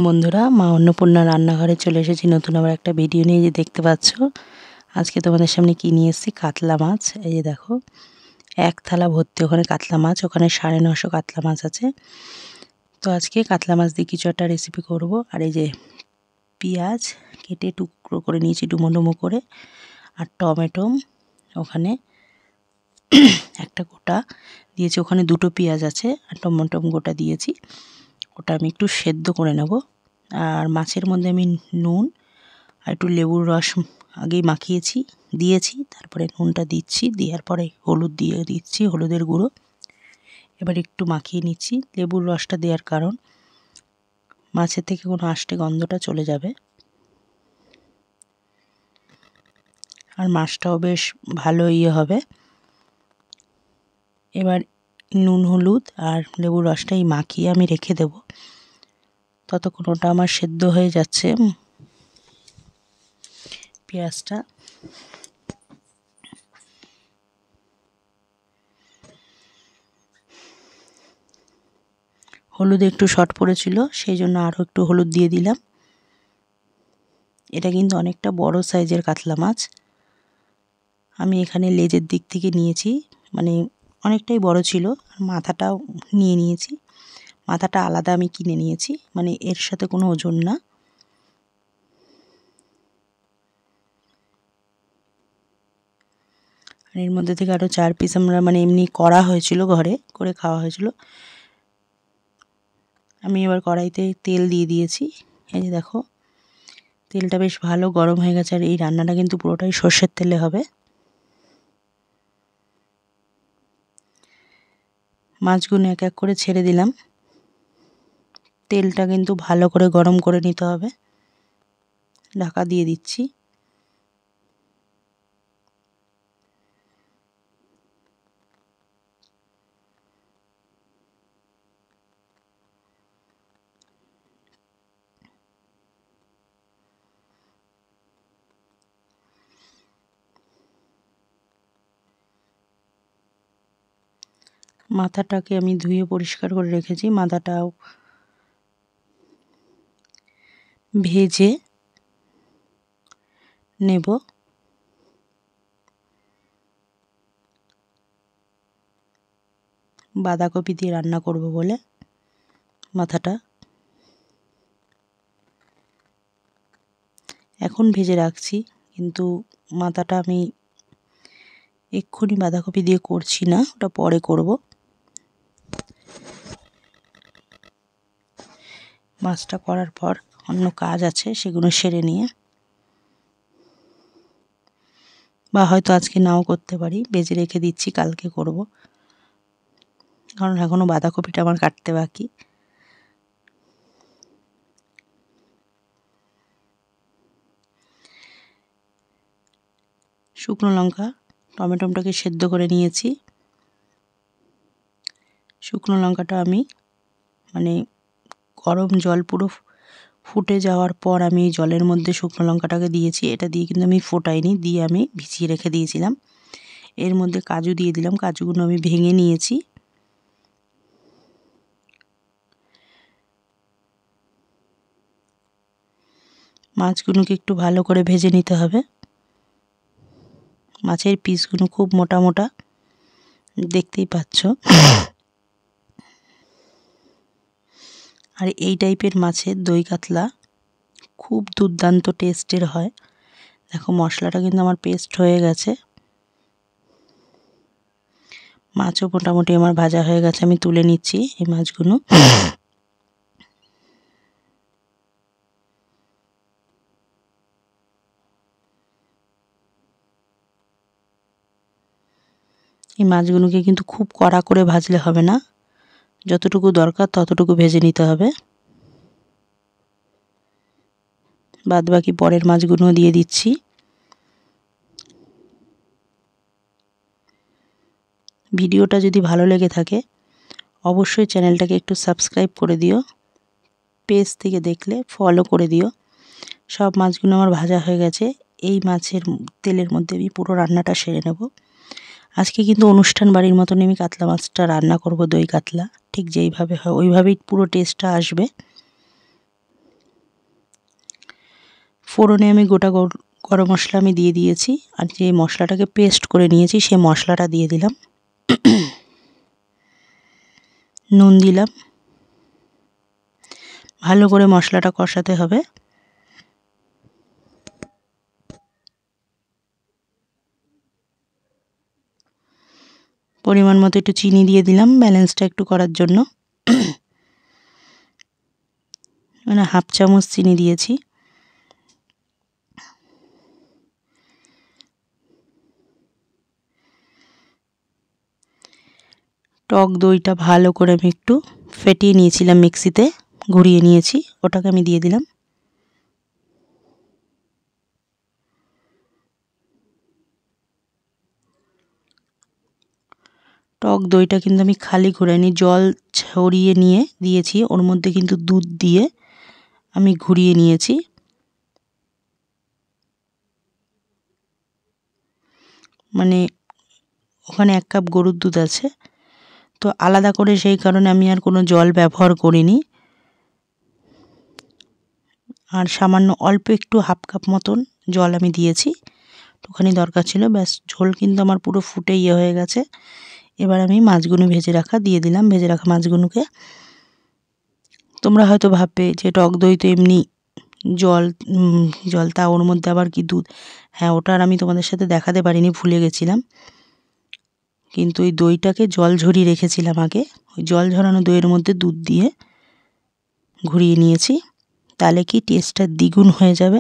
বন্ধুরা, মা অন্নপূর্ণা রান্নাঘরে চলে এসেছি নতুন আবার একটা ভিডিও নিয়ে। যে দেখতে পাচ্ছ আজকে তোমাদের সামনে কি নিয়ে এসেছি, কাতলা মাছ। এই যে দেখো, এক থালা ভর্তি ওখানে কাতলা মাছ, ওখানে 950 কাতলা মাছ আছে। তো আজকে কাতলা মাছ দিয়ে কিছু একটা রেসিপি করব। আর এই যে পেঁয়াজ কেটে টুকরো করে নিয়েছি ডুমো ডুমো করে, আর টমেটো ওখানে একটা গোটা দিয়েছি, ওখানে দুটো পেঁয়াজ আছে, আর টমেটো গোটা দিয়েছি। ওটা আমি একটু সেদ্ধ করে নেব। আর মাছের মধ্যে আমি নুন আর একটু লেবুর রস আগেই মাখিয়েছি দিয়েছি, তারপরে নুনটা দিচ্ছি, দেওয়ার পরে হলুদ দিয়ে দিচ্ছি, হলুদের গুঁড়ো। এবার একটু মাখিয়ে নিচ্ছি। লেবুর রসটা দেওয়ার কারণ মাছের থেকে কোনো আষ্টে গন্ধটা চলে যাবে, আর মাছটাও বেশ ভালো হবে। এবার নুন হলুদ আর লেবুর রসটাই মাখিয়ে আমি রেখে দেব। ততক্ষণ ওটা আমার সেদ্ধ হয়ে যাচ্ছে পেঁয়াজটা। হলুদে একটু শর্ট পড়েছিল, সেই জন্য আরও একটু হলুদ দিয়ে দিলাম। এটা কিন্তু অনেকটা বড় সাইজের কাতলা মাছ। আমি এখানে লেজের দিক থেকে নিয়েছি, মানে অনেকটাই বড় ছিল। আর মাথাটাও নিয়ে নিয়েছি, মাথাটা আলাদা আমি কিনে নিয়েছি, মানে এর সাথে কোনো ওজন না। আর এর মধ্যে থেকে আরও 4 পিস আমরা মানে এমনি করা হয়েছিল, ঘরে করে খাওয়া হয়েছিল। আমি এবার কড়াইতে তেল দিয়ে দিয়েছি। এই যে দেখো, তেলটা বেশ ভালো গরম হয়ে গেছে। আর এই রান্নাটা কিন্তু পুরোটাই সর্ষের তেলে হবে। মাছগুলো এক এক করে ছেড়ে দিলাম। তেলটা কিন্তু ভালো করে গরম করে নিতে হবে। ঢাকা দিয়ে দিচ্ছি। মাথাটাকে আমি ধুয়ে পরিষ্কার করে রেখেছি, মাথাটাও ভেজে নেব। বাঁধাকপি দিয়ে রান্না করব বলে মাথাটা এখন ভেজে রাখছি, কিন্তু মাথাটা আমি এক্ষুনি বাঁধাকপি দিয়ে করছি না, ওটা পরে করব। মাছটা করার পর অন্য কাজ আছে, সেগুলো সেরে নিয়ে, বা হয়তো আজকে নাও করতে পারি, ভেজে রেখে দিচ্ছি, কালকে করব। কারণ এখনও বাঁধাকপিটা আমার কাটতে বাকি। শুকনো লঙ্কা টমেটোটাকে সেদ্ধ করে নিয়েছি। শুকনো লঙ্কাটা আমি মানে গরম জল পুরো ফুটে যাওয়ার পর আমি এই জলের মধ্যে শুকনো লঙ্কাটাকে দিয়েছি। এটা দিয়ে কিন্তু আমি ফোটাইনি, দিয়ে আমি ভিজিয়ে রেখে দিয়েছিলাম। এর মধ্যে কাজু দিয়ে দিলাম, কাজুগুলো আমি ভেঙে নিয়েছি। মাছগুলোকে একটু ভালো করে ভেজে নিতে হবে। মাছের পিসগুলো খুব মোটা মোটা, দেখতেই পাচ্ছ। আর এই টাইপের মাছের দই কাতলা খুব দুর্দান্ত টেস্টের হয়। দেখো, মশলাটা কিন্তু আমার পেস্ট হয়ে গেছে। মাছও মোটামুটি আমার ভাজা হয়ে গেছে, আমি তুলে নিচ্ছি এই মাছগুলো। এই মাছগুলোকে কিন্তু খুব কড়া করে ভাজলে হবে না, যতটুকু দরকার ততটুকু ভেজে নিতে হবে। বাদ বাকি পরের মাছগুলো দিয়ে দিচ্ছি। ভিডিওটা যদি ভালো লেগে থাকে অবশ্যই চ্যানেলটাকে একটু সাবস্ক্রাইব করে দিও, পেজ থেকে দেখলে ফলো করে দিও। সব মাছগুলো আমার ভাজা হয়ে গেছে। এই মাছের তেলের মধ্যে আমি পুরো রান্নাটা সেরে নেব। আজকে কিন্তু অনুষ্ঠান বাড়ির মতন আমি কাতলা মাছটা রান্না করব, দই কাতলা। ঠিক যেইভাবে হয় ওইভাবেই পুরো টেস্টটা আসবে। ফোড়নে আমি গোটা গরম মশলা আমি দিয়ে দিয়েছি, আর যে মশলাটাকে পেস্ট করে নিয়েছি সেই মশলাটা দিয়ে দিলাম। নুন দিলাম। ভালো করে মশলাটা কষাতে হবে। পরিমাণ মতো একটু চিনি দিয়ে দিলাম ব্যালেন্সটা একটু করার জন্য, মানে হাফ চামচ চিনি দিয়েছি। টক দইটা ভালো করে আমি একটু ফেটিয়ে নিয়েছিলাম, মিক্সিতে ঘুরিয়ে নিয়েছি, ওটাকে আমি দিয়ে দিলাম। টক দইটা কিন্তু আমি খালি ঘোরাইনি, জল ছড়িয়ে নিয়ে দিয়েছি, ওর মধ্যে কিন্তু দুধ দিয়ে আমি ঘুরিয়ে নিয়েছি। মানে ওখানে 1 কাপ গরুর দুধ আছে, তো আলাদা করে সেই কারণে আমি আর কোনো জল ব্যবহার করিনি। আর সামান্য অল্প একটু হাফ কাপ মতন জল আমি দিয়েছি, একটুখানি দরকার ছিল, ব্যাস। ঝোল কিন্তু আমার পুরো ফুটে হয়ে গেছে। এবার আমি মাছগুলো ভেজে রাখা দিয়ে দিলাম, ভেজে রাখা মাছগুলোকে। তোমরা হয়তো ভাববে যে টক দই তো এমনি জল জল, তা ওর মধ্যে আবার কি দুধ? হ্যাঁ, ওটা আর আমি তোমাদের সাথে দেখাতে পারিনি, ভুলে গেছিলাম। কিন্তু ওই দইটাকে জল ঝরিয়ে রেখেছিলাম আগে, ওই জল ঝরানো দইয়ের মধ্যে দুধ দিয়ে ঘুরিয়ে নিয়েছি, তাহলে কি টেস্টটা দ্বিগুণ হয়ে যাবে।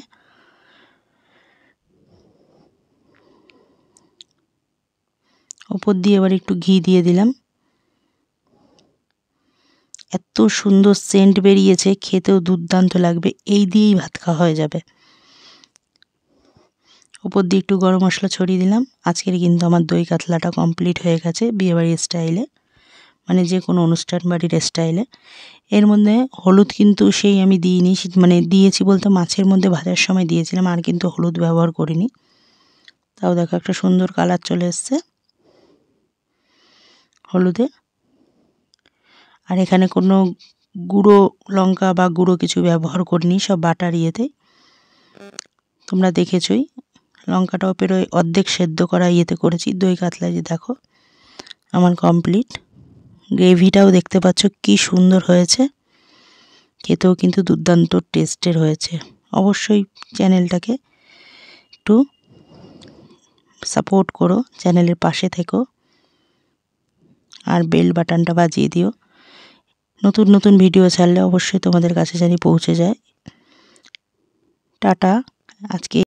ওপর দিয়ে এবার একটু ঘি দিয়ে দিলাম। এত সুন্দর সেন্ট বেরিয়েছে, খেতেও দুর্দান্ত লাগবে, এই দিয়েই ভাত খাওয়া হয়ে যাবে। ওপর দিয়ে একটু গরম মশলা ছড়িয়ে দিলাম। আজকের কিন্তু আমার দই কাতলাটা কমপ্লিট হয়ে গেছে বিয়েবাড়ির স্টাইলে, মানে যে কোনো অনুষ্ঠান বাড়ির স্টাইলে। এর মধ্যে হলুদ কিন্তু সেই আমি দিইনি, মানে দিয়েছি বলতে মাছের মধ্যে ভাজার সময় দিয়েছিলাম, আর কিন্তু হলুদ ব্যবহার করিনি। তাও দেখো একটা সুন্দর কালার চলে এসছে হলুদে। আর এখানে কোনো গুঁড়ো লঙ্কা বা গুঁড়ো কিছু ব্যবহার করিনি, সব বাটার ইয়েতে। তোমরা দেখেছই, লঙ্কাটাও পেরোয় অর্ধেক সেদ্ধ করা ইয়েতে করেছি। দই কাতলা যে দেখো আমার কমপ্লিট। গ্রেভিটাও দেখতে পাচ্ছ কি সুন্দর হয়েছে, খেতেও কিন্তু দুর্দান্ত টেস্টের হয়েছে। অবশ্যই চ্যানেলটাকে একটু সাপোর্ট করো, চ্যানেলের পাশে থেকো, আর বেল বাটনটা বাজিয়ে দিও। নতুন নতুন ভিডিও ছাড়লে অবশ্যই তোমাদের কাছে জানি পৌঁছে যায়। টাটা। আজকে